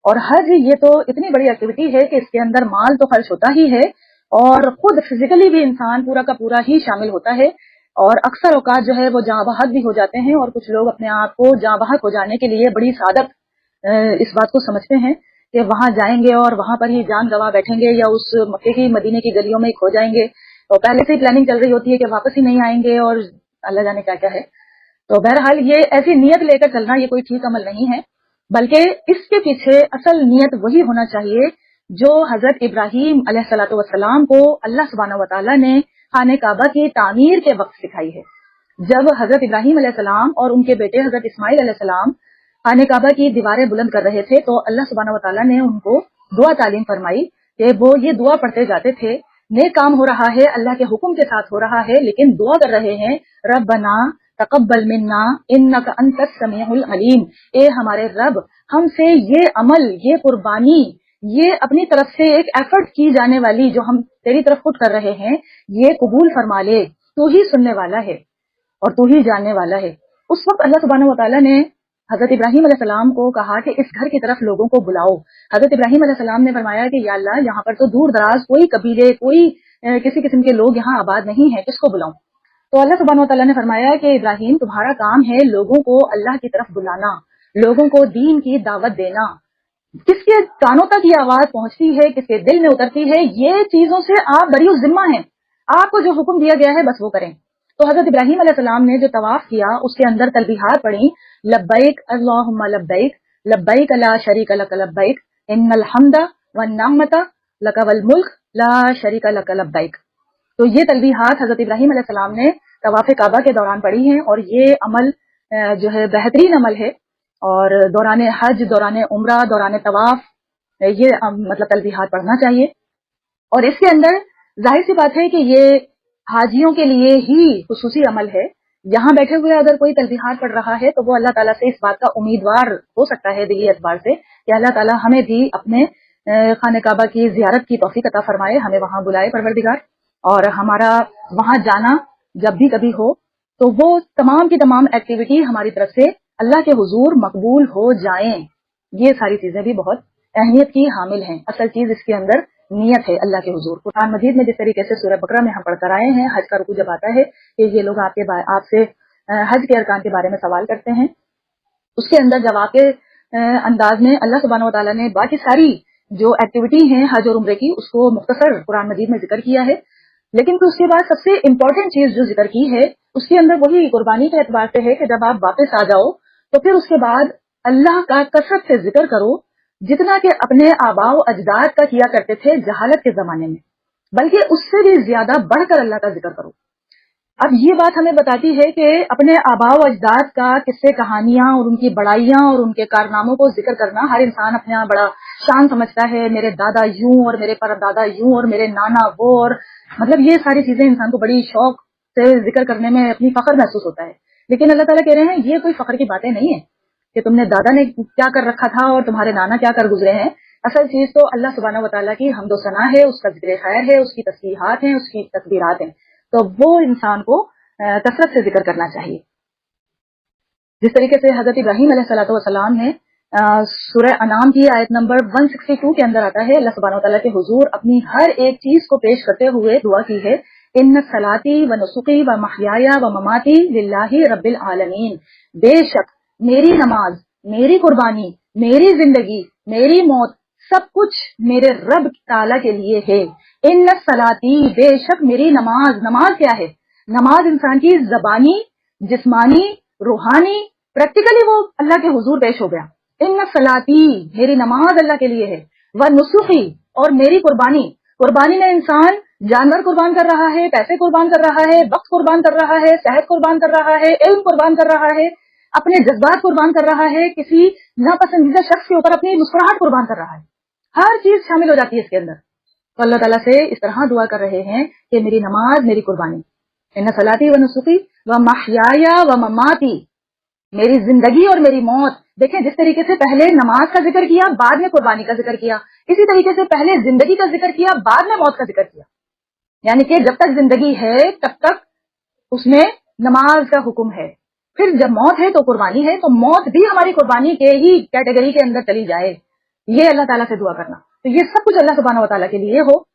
اور حج یہ تو اتنی بڑی ایکٹیویٹی ہے کہ اس کے اندر مال تو خرچ ہوتا ہی ہے اور خود فزیکلی بھی انسان پورا کا پورا ہی شامل ہوتا ہے، اور اکثر اوقات جو ہے وہ جاں بحق بھی ہو جاتے ہیں، اور کچھ لوگ اپنے آپ کو جاں بحق ہو جانے کے لیے بڑی سعادت اس بات کو سمجھتے ہیں کہ وہاں جائیں گے اور وہاں پر ہی جان گنوا بیٹھیں گے یا اس مکے کی مدینے کی گلیوں میں کھو جائیں گے، تو پہلے سے ہی پلاننگ چل رہی ہوتی ہے کہ واپس ہی نہیں آئیں گے اور اللہ جانے کیا کیا ہے۔ تو بہرحال یہ ایسی نیت لے کر چلنا یہ کوئی ٹھیک عمل نہیں ہے، بلکہ اس کے پیچھے اصل نیت وہی ہونا چاہیے جو حضرت ابراہیم علیہ الصلوۃ والسلام کو اللہ سبحانہ و تعالیٰ نے خانہ کعبہ کی تعمیر کے وقت سکھائی ہے۔ جب حضرت ابراہیم علیہ السلام اور ان کے بیٹے حضرت اسماعیل علیہ السلام خانہ کعبہ کی دیواریں بلند کر رہے تھے تو اللہ سبحانہ و تعالیٰ نے ان کو دعا تعلیم فرمائی کہ وہ یہ دعا پڑھتے جاتے تھے، نیک کام ہو رہا ہے، اللہ کے حکم کے ساتھ ہو رہا ہے، لیکن دعا کر رہے ہیں ربنا تقبل منا انک انت السمیع العلیم، اے ہمارے رب ہم سے یہ عمل، یہ قربانی، یہ اپنی طرف سے ایک ایفرٹ کی جانے والی جو ہم تیری طرف خود کر رہے ہیں، یہ قبول فرما لے، تو ہی سننے والا ہے اور تو ہی جاننے والا ہے۔ اس وقت اللہ سبحانہ و تعالیٰ نے حضرت ابراہیم علیہ السلام کو کہا کہ اس گھر کی طرف لوگوں کو بلاؤ۔ حضرت ابراہیم علیہ السلام نے فرمایا کہ یا اللہ یہاں پر تو دور دراز کوئی قبیلے، کوئی کسی قسم کے لوگ یہاں آباد نہیں ہیں، کس کو بلاؤں؟ تو اللہ سبحانہ و تعالیٰ نے فرمایا کہ ابراہیم تمہارا کام ہے لوگوں کو اللہ کی طرف بلانا، لوگوں کو دین کی دعوت دینا۔ کس کے کانوں تک یہ آواز پہنچتی ہے، کس کے دل میں اترتی ہے، یہ چیزوں سے آپ بری الذمہ ہیں، آپ کو جو حکم دیا گیا ہے بس وہ کریں۔ تو حضرت ابراہیم علیہ السلام نے جو طواف کیا اس کے اندر تلبیحات پڑھی، لبیک اللہم لبیک لبیک لا شریک لک لبیک ان الحمد والنعمت لک والملک لا شریک لک لبیک۔ تو یہ تلبیحات حضرت ابراہیم علیہ السلام نے طواف کعبہ کے دوران پڑھی ہیں، اور یہ عمل جو ہے بہترین عمل ہے، اور دوران حج، دوران عمرہ، دوران طواف یہ مطلب تلبیحات پڑھنا چاہیے۔ اور اس کے اندر ظاہر سی بات ہے کہ یہ حاجیوں کے لیے ہی خصوصی عمل ہے، یہاں بیٹھے ہوئے اگر کوئی تلبیحات پڑھ رہا ہے تو وہ اللہ تعالیٰ سے اس بات کا امیدوار ہو سکتا ہے دلی اعتبار سے کہ اللہ تعالیٰ ہمیں بھی اپنے خانہ کعبہ کی زیارت کی توفیق عطا فرمائے، ہمیں وہاں بلائے پروردگار، اور ہمارا وہاں جانا جب بھی کبھی ہو تو وہ تمام کی تمام ایکٹیویٹی ہماری طرف سے اللہ کے حضور مقبول ہو جائیں۔ یہ ساری چیزیں بھی بہت اہمیت کی حامل ہیں۔ اصل چیز اس کے اندر نیت ہے اللہ کے حضور۔ قرآن مجید میں جس طریقے سے سورہ بقرہ میں ہم پڑھ کر آئے ہیں، حج کا رکوع جب آتا ہے کہ یہ لوگ آپ سے حج کے ارکان کے بارے میں سوال کرتے ہیں، اس کے اندر جواب کے انداز میں اللہ سبحانہ و تعالیٰ نے باقی ساری جو ایکٹیویٹی ہیں حج اور عمرے کی اس کو مختصر قرآن مجید میں ذکر کیا ہے، لیکن پھر اس کے بعد سب سے امپورٹنٹ چیز جو ذکر کی ہے اس کے اندر وہی قربانی کے اعتبار سے ہے کہ جب آپ واپس آ جاؤ تو پھر اس کے بعد اللہ کا کثرت سے ذکر کرو، جتنا کہ اپنے آباء و اجداد کا کیا کرتے تھے جہالت کے زمانے میں، بلکہ اس سے بھی زیادہ بڑھ کر اللہ کا ذکر کرو۔ اب یہ بات ہمیں بتاتی ہے کہ اپنے آباء و اجداد کا قصے کہانیاں اور ان کی بڑائیاں اور ان کے کارناموں کو ذکر کرنا ہر انسان اپنے یہاں بڑا شان سمجھتا ہے، میرے دادا یوں اور میرے پردادا یوں اور میرے نانا وہ، اور مطلب یہ ساری چیزیں انسان کو بڑی شوق سے ذکر کرنے میں اپنی فخر محسوس ہوتا ہے، لیکن اللہ تعالیٰ کہہ رہے ہیں یہ کوئی فخر کی باتیں نہیں ہیں کہ تم نے دادا نے کیا کر رکھا تھا اور تمہارے نانا کیا کر گزرے ہیں۔ اصل چیز تو اللہ سبحانہ و تعالیٰ کی حمد و ثنا ہے، اس کا ذکر خیر ہے، اس کی تسبیحات ہیں، اس کی تکبیرات ہیں، تو وہ انسان کو کثرت سے ذکر کرنا چاہیے۔ جس طریقے سے حضرت ابراہیم علیہ الصلوۃ والسلام نے سورہ انعام کی آیت نمبر 162 کے اندر آتا ہے، اللہ سبحانہ و تعالیٰ کے حضور اپنی ہر ایک چیز کو پیش کرتے ہوئے دعا کی ہے، ان صلاتی و نسکی و محیای و مماتی للہ رب العالمین، بے شک میری نماز، میری قربانی، میری زندگی، میری موت، سب کچھ میرے رب تعالیٰ کے لیے ہے۔ ان صلاتی، بے شک میری نماز، نماز کیا ہے؟ نماز انسان کی زبانی، جسمانی، روحانی، پریکٹیکلی وہ اللہ کے حضور پیش ہو گیا۔ ان صلاتی، میری نماز اللہ کے لیے ہے، و نسخی، اور میری قربانی، قربانی میں انسان جانور قربان کر رہا ہے، پیسے قربان کر رہا ہے، وقت قربان کر رہا ہے، صحت قربان کر رہا ہے، علم قربان کر رہا ہے، اپنے جذبات قربان کر رہا ہے، کسی ناپسندیدہ شخص کے اوپر اپنی مسکراہٹ قربان کر رہا ہے، ہر چیز شامل ہو جاتی ہے اس کے اندر۔ تو اللہ تعالیٰ سے اس طرح دعا کر رہے ہیں کہ میری نماز، میری قربانی، ان صلاتی و نسخی و محیای و مماتی، میری زندگی اور میری موت۔ دیکھیں جس طریقے سے پہلے نماز کا ذکر کیا، بعد میں قربانی کا ذکر کیا، اسی طریقے سے پہلے زندگی کا ذکر کیا، بعد میں موت کا ذکر کیا، یعنی کہ جب تک زندگی ہے تب تک اس میں نماز کا حکم ہے، پھر جب موت ہے تو قربانی ہے، تو موت بھی ہماری قربانی کے ہی کیٹیگری کے اندر چلی جائے۔ یہ اللہ تعالیٰ سے دعا کرنا. تو یہ سب کچھ اللہ سبحانہ و تعالیٰ کے لیے ہو